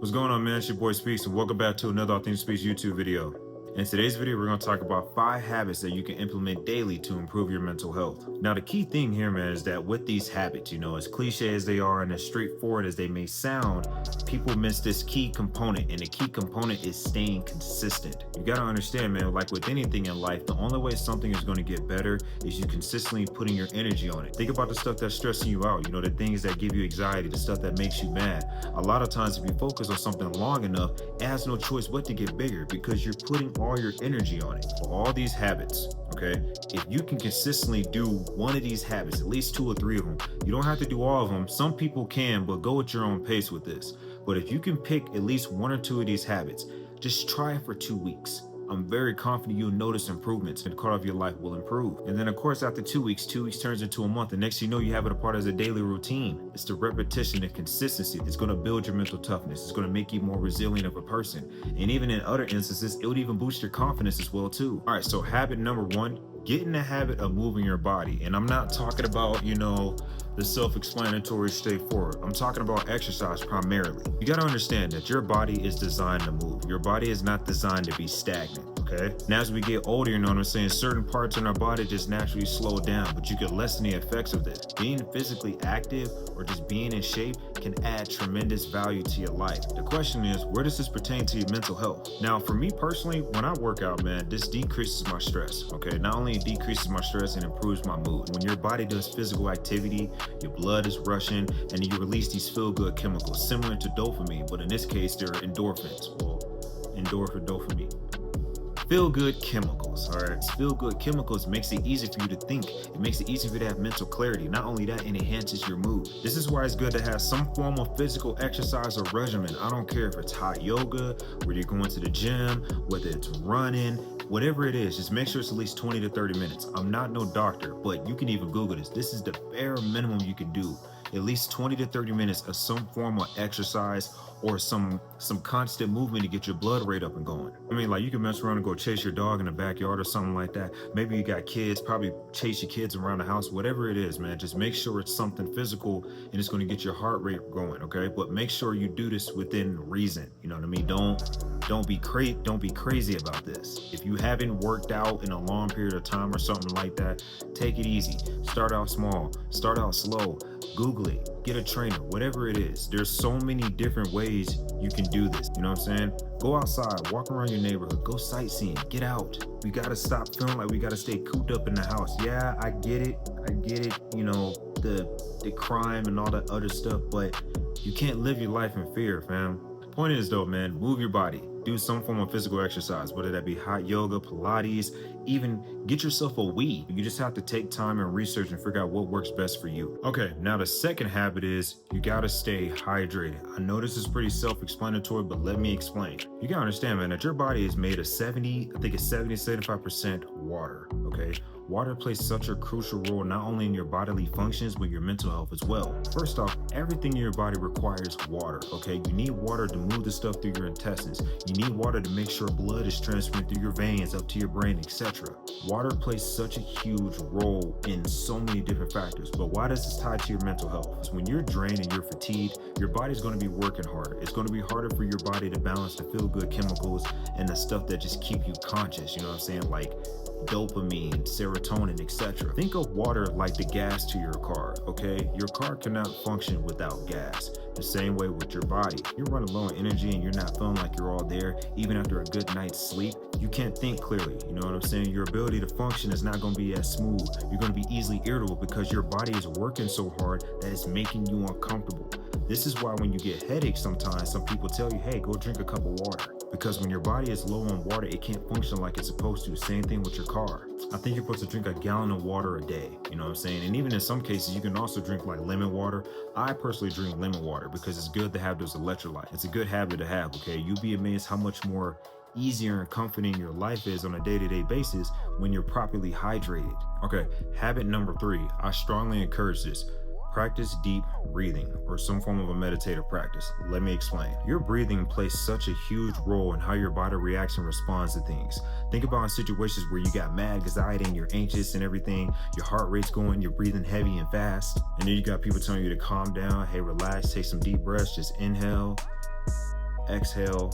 What's going on, man? It's your boy Speaks, and welcome back to another Authentic Speaks YouTube video. In today's video, we're going to talk about 5 habits that you can implement daily to improve your mental health. Now, the key thing here, man, is that with these habits, as cliche as they are and as straightforward as they may sound, people miss this key component, and the key component is staying consistent. You got to understand, man, like with anything in life, the only way something is going to get better is you consistently putting your energy on it. Think about the stuff that's stressing you out, the things that give you anxiety, the stuff that makes you mad. A lot of times, if you focus on something long enough, it has no choice but to get bigger because you're putting all your energy on it. For all these habits, okay, if you can consistently do one of these habits, at least 2 or 3 of them, you don't have to do all of them. Some people can, but go at your own pace with this. But if you can pick at least 1 or 2 of these habits, just try it for 2 weeks. I'm very confident you'll notice improvements and the quality of your life will improve. And then of course, after 2 weeks turns into a month. And next thing you know, you have it a part as a daily routine. It's the repetition and consistency that's going to build your mental toughness. It's going to make you more resilient of a person. And even in other instances, it would even boost your confidence as well too. All right, so habit number 1, get in the habit of moving your body. And I'm not talking about, the self-explanatory straightforward. I'm talking about exercise primarily. You got to understand that your body is designed to move. Your body is not designed to be stagnant. Okay. Now, as we get older, certain parts in our body just naturally slow down, but you can lessen the effects of this. Being physically active or just being in shape can add tremendous value to your life. The question is, where does this pertain to your mental health? Now, for me personally, when I work out, man, this decreases my stress. Okay. Not only it decreases my stress, it improves my mood. When your body does physical activity, your blood is rushing and you release these feel-good chemicals similar to dopamine, but in this case, they're endorphins. Well, dopamine. Feel-good chemicals, all right? Feel-good chemicals makes it easy for you to think. It makes it easy for you to have mental clarity. Not only that, it enhances your mood. This is why it's good to have some form of physical exercise or regimen. I don't care if it's hot yoga, whether you're going to the gym, whether it's running, whatever it is, just make sure it's at least 20 to 30 minutes. I'm not no doctor, but you can even Google this. This is the bare minimum you can do. At least 20 to 30 minutes of some form of exercise or some constant movement to get your blood rate up and going. I mean, like you can mess around and go chase your dog in the backyard or something like that. Maybe you got kids, probably chase your kids around the house, whatever it is, man. Just make sure it's something physical and it's going to get your heart rate going, okay? But make sure you do this within reason. You know what I mean? Don't be crazy about this. If you haven't worked out in a long period of time or something like that, take it easy. Start out small, start out slow. Google it, get a trainer, whatever it is. There's so many different ways you can do this. You know what I'm saying? Go outside, walk around your neighborhood, go sightseeing, get out. We gotta stop feeling like we gotta stay cooped up in the house. Yeah, I get it, the crime and all that other stuff, but you can't live your life in fear, fam. Point is though, man, move your body. Do some form of physical exercise, whether that be hot yoga, Pilates, even get yourself a weed. You just have to take time and research and figure out what works best for you. Okay, now the second habit is you gotta stay hydrated. I know this is pretty self-explanatory, but let me explain. You gotta understand, man, that your body is made of 75% water, okay? Water plays such a crucial role not only in your bodily functions, but your mental health as well. First off, everything in your body requires water, okay? You need water to move the stuff through your intestines. You need water to make sure blood is transferring through your veins up to your brain, etc. Water plays such a huge role in so many different factors, but why does this tie to your mental health? Because when you're drained and you're fatigued, your body's going to be working harder. It's going to be harder for your body to balance the feel-good chemicals and the stuff that just keep you conscious, you know what I'm saying? Like dopamine, serotonin, etc. Think of water like the gas to your car, okay? Your car cannot function without gas. The same way with your body. You're running low on energy and you're not feeling like you're all there, even after a good night's sleep, you can't think clearly, you know what I'm saying? Your ability to function is not going to be as smooth. You're going to be easily irritable because your body is working so hard that it's making you uncomfortable. This is why when you get headaches sometimes, some people tell you, hey, go drink a cup of water. Because when your body is low on water, it can't function like it's supposed to. Same thing with your car. I think you're supposed to drink a gallon of water a day, you know what I'm saying? And even in some cases, you can also drink like lemon water. I personally drink lemon water because it's good to have those electrolytes. It's a good habit to have, okay? You'll be amazed how much more easier and comforting your life is on a day-to-day basis when you're properly hydrated. Okay, habit number 3, I strongly encourage this. Practice deep breathing or some form of a meditative practice. Let me explain. Your breathing plays such a huge role in how your body reacts and responds to things. Think about in situations where you got mad anxiety and you're anxious and everything, your heart rate's going, you're breathing heavy and fast, and then you got people telling you to calm down, hey, relax, take some deep breaths, just inhale, exhale.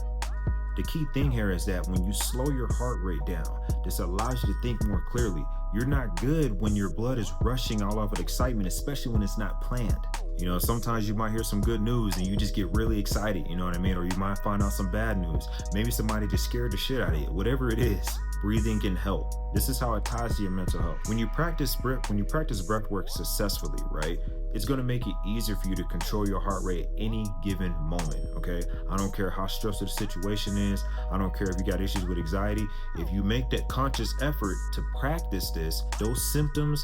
The key thing here is that when you slow your heart rate down, this allows you to think more clearly. You're not good when your blood is rushing all over with excitement, especially when it's not planned. You know, sometimes you might hear some good news and you just get really excited, you know what I mean? Or you might find out some bad news. Maybe somebody just scared the shit out of you. Whatever it is, breathing can help. This is how it ties to your mental health. When you practice breath work successfully, right? It's going to make it easier for you to control your heart rate at any given moment, okay? I don't care how stressful the situation is. I don't care if you got issues with anxiety. If you make that conscious effort to practice this, those symptoms,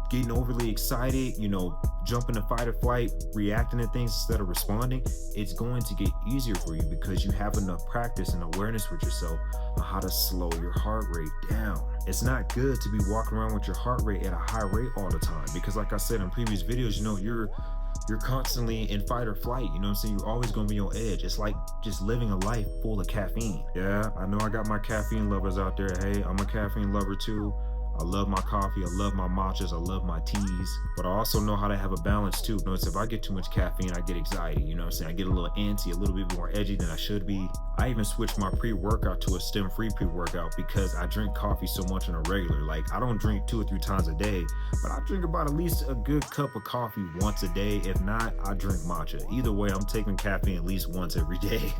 getting overly excited, you know, jumping to fight or flight, reacting to things instead of responding, it's going to get easier for you because you have enough practice and awareness with yourself on how to slow your heart rate down. It's not good to be walking around with your heart rate at a high rate all the time because, like I said in previous videos, you know, you're constantly in fight or flight, you know what I'm saying? You're always gonna be on edge. It's like just living a life full of caffeine. Yeah, I know I got my caffeine lovers out there. Hey, I'm a caffeine lover too. I love my coffee, I love my matchas, I love my teas, but I also know how to have a balance too. Notice if I get too much caffeine, I get anxiety, you know what I'm saying? I get a little antsy, a little bit more edgy than I should be. I even switched my pre-workout to a stem-free pre-workout because I drink coffee so much on a regular. Like, I don't drink 2 or 3 times a day, but I drink about at least a good cup of coffee once a day. If not, I drink matcha. Either way, I'm taking caffeine at least once every day.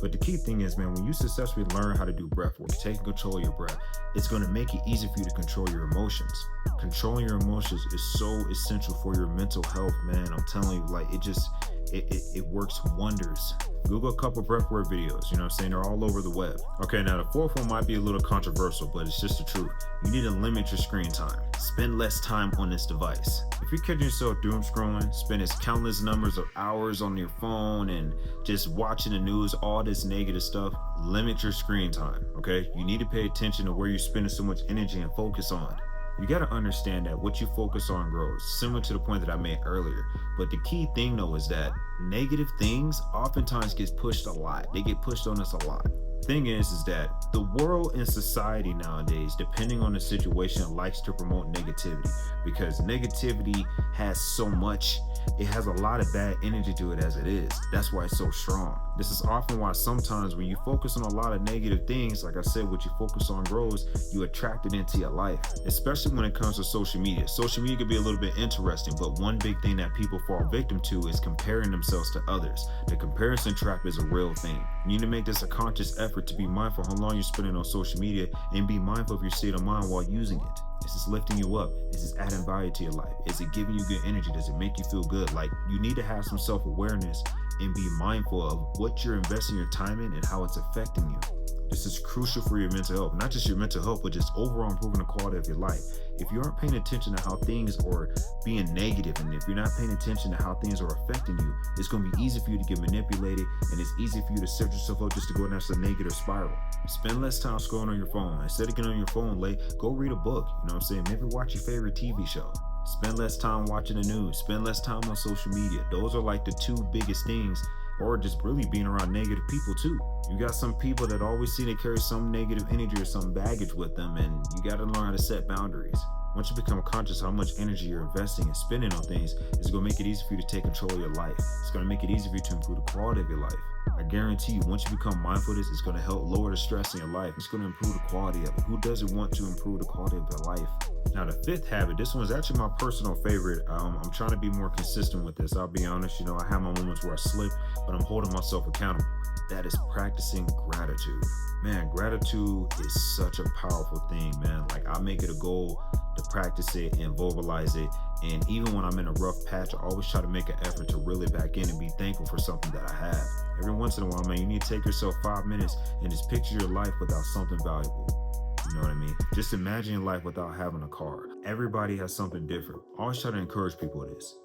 But the key thing is, man, when you successfully learn how to do breath work, taking control of your breath, it's going to make it easy for you to control your emotions. Controlling your emotions is so essential for your mental health, man. I'm telling you, like, it works wonders. Google a couple breathwork videos, you know what I'm saying? They're all over the web. Okay, now the fourth one might be a little controversial, but it's just the truth. You need to limit your screen time. Spend less time on this device. If you're catching yourself doom scrolling, spending countless numbers of hours on your phone and just watching the news, all this negative stuff, limit your screen time, okay? You need to pay attention to where you're spending so much energy and focus on. You got to understand that what you focus on grows, similar to the point that I made earlier. But the key thing though is that negative things oftentimes get pushed a lot. They get pushed on us a lot. Thing is that the world and society nowadays, depending on the situation, likes to promote negativity because negativity has so much. It has a lot of bad energy to it as it is. That's why it's so strong. This is often why sometimes when you focus on a lot of negative things, like I said, what you focus on grows, you attract it into your life, especially when it comes to social media. Social media can be a little bit interesting, but one big thing that people fall victim to is comparing themselves to others. The comparison trap is a real thing. You need to make this a conscious effort to be mindful how long you're spending on social media and be mindful of your state of mind while using it. Is this lifting you up? Is this adding value to your life? Is it giving you good energy? Does it make you feel good? Like, you need to have some self-awareness and be mindful of what you're investing your time in and how it's affecting you. This is crucial for your mental health, not just your mental health, but just overall improving the quality of your life. If you aren't paying attention to how things are being negative, and if you're not paying attention to how things are affecting you, it's going to be easy for you to get manipulated, and it's easy for you to set yourself up just to go down a negative spiral. Spend less time scrolling on your phone. Instead of getting on your phone late, go read a book. You know what I'm saying? Maybe watch your favorite TV show. Spend less time watching the news. Spend less time on social media. Those are like the 2 biggest things, or just really being around negative people too. You got some people that always seem to carry some negative energy or some baggage with them, and you got to learn how to set boundaries. Once you become conscious of how much energy you're investing and spending on things, it's going to make it easy for you to take control of your life. It's going to make it easy for you to improve the quality of your life. I guarantee you, once you become mindful of this, it's going to help lower the stress in your life. It's going to improve the quality of it. Who doesn't want to improve the quality of their life? Now, the 5th habit, this one's actually my personal favorite. I'm trying to be more consistent with this. I'll be honest, you know, I have my moments where I slip, but I'm holding myself accountable. That is practicing gratitude. Man, gratitude is such a powerful thing, man. Like, I make it a goal to practice it and vocalize it. And even when I'm in a rough patch, I always try to make an effort to reel it back in and be thankful for something that I have. Every once in a while, man, you need to take yourself 5 minutes and just picture your life without something valuable. You know what I mean? Just imagine your life without having a car. Everybody has something different. I always try to encourage people with this.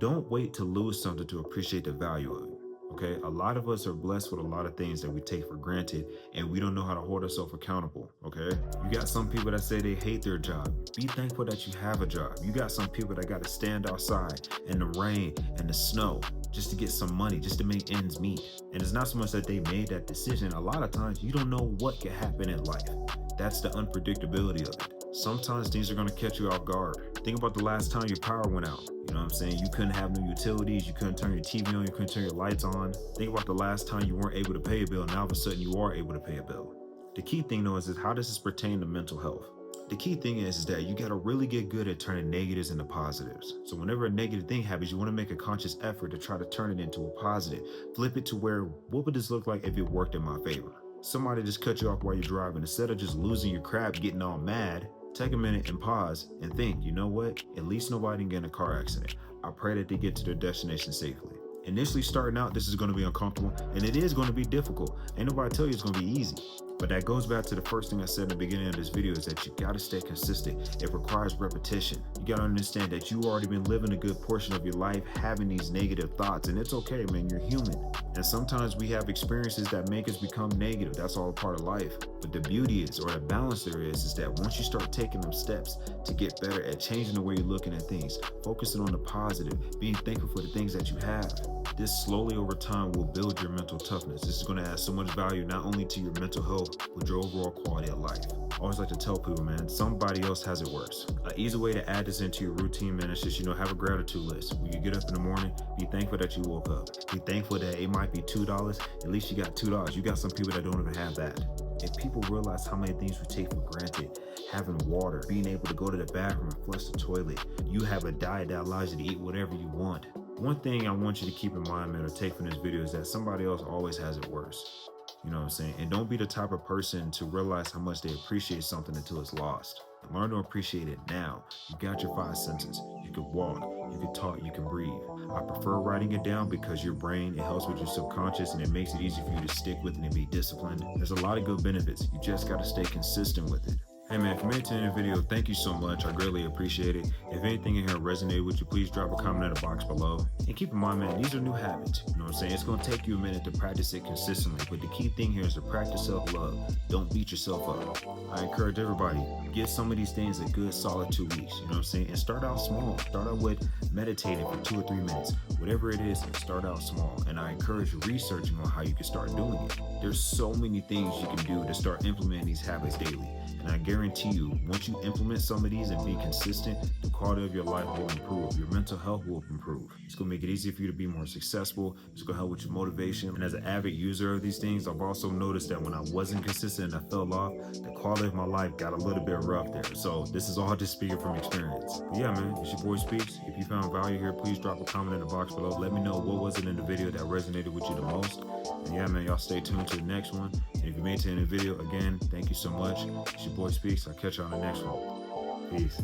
Don't wait to lose something to appreciate the value of it. Okay, a lot of us are blessed with a lot of things that we take for granted, and we don't know how to hold ourselves accountable. Okay, you got some people that say they hate their job. Be thankful that you have a job. You got some people that got to stand outside in the rain and the snow just to get some money, just to make ends meet. And it's not so much that they made that decision. A lot of times you don't know what can happen in life. That's the unpredictability of it. Sometimes things are going to catch you off guard. Think about the last time your power went out. You know what I'm saying? You couldn't have no utilities, you couldn't turn your TV on, you couldn't turn your lights on. Think about the last time you weren't able to pay a bill, now all of a sudden you are able to pay a bill. The key thing though is how does this pertain to mental health? The key thing is that you gotta really get good at turning negatives into positives. So whenever a negative thing happens, you wanna make a conscious effort to try to turn it into a positive. Flip it to where, what would this look like if it worked in my favor? Somebody just cut you off while you're driving. Instead of just losing your crap, getting all mad, take a minute and pause and think, you know what? At least nobody can get in a car accident. I pray that they get to their destination safely. Initially starting out, this is gonna be uncomfortable and it is gonna be difficult. Ain't nobody tell you it's gonna be easy. But that goes back to the first thing I said in the beginning of this video is that you gotta stay consistent. It requires repetition. You gotta understand that you already been living a good portion of your life having these negative thoughts, and it's okay, man, you're human. And sometimes we have experiences that make us become negative. That's all part of life. But the beauty is, or the balance there is that once you start taking them steps to get better at changing the way you're looking at things, focusing on the positive, being thankful for the things that you have, this slowly over time will build your mental toughness. This is gonna add so much value not only to your mental health, but your overall quality of life. I always like to tell people, man, somebody else has it worse. An easy way to add this into your routine, man, is just, have a gratitude list. When you get up in the morning, be thankful that you woke up. Be thankful that it might be $2. At least you got $2. You got some people that don't even have that. If people realize how many things we take for granted, having water, being able to go to the bathroom and flush the toilet, you have a diet that allows you to eat whatever you want. One thing I want you to keep in mind, man, or take from this video is that somebody else always has it worse. You know what I'm saying? And don't be the type of person to realize how much they appreciate something until it's lost. Learn to appreciate it now. You got your 5 senses. You can walk, you can talk, you can breathe. I prefer writing it down because your brain, it helps with your subconscious and it makes it easy for you to stick with it and be disciplined. There's a lot of good benefits. You just got to stay consistent with it. Hey man, if you made it to the end of the video, thank you so much. I greatly appreciate it. If anything in here resonated with you, please drop a comment in the box below. And keep in mind, man, these are new habits. You know what I'm saying? It's going to take you a minute to practice it consistently. But the key thing here is to practice self-love. Don't beat yourself up. I encourage everybody, give some of these things a good solid 2 weeks. You know what I'm saying? And start out small. Start out with meditating for 2 or 3 minutes. Whatever it is, start out small. And I encourage researching on how you can start doing it. There's so many things you can do to start implementing these habits daily. And I guarantee you, once you implement some of these and be consistent, the quality of your life will improve. Your mental health will improve. It's going to make it easier for you to be more successful. It's going to help with your motivation. And as an avid user of these things, I've also noticed that when I wasn't consistent and I fell off, the quality of my life got a little bit rough there. So this is all just speaking from experience. But yeah, man, it's your boy Speaks. If you found value here, please drop a comment in the box below. Let me know what was it in the video that resonated with you the most. And yeah, man, y'all stay tuned to the next one. And if you made it to the end of the video, again, thank you so much. It's your boy Speaks. I'll catch you on the next one. Peace.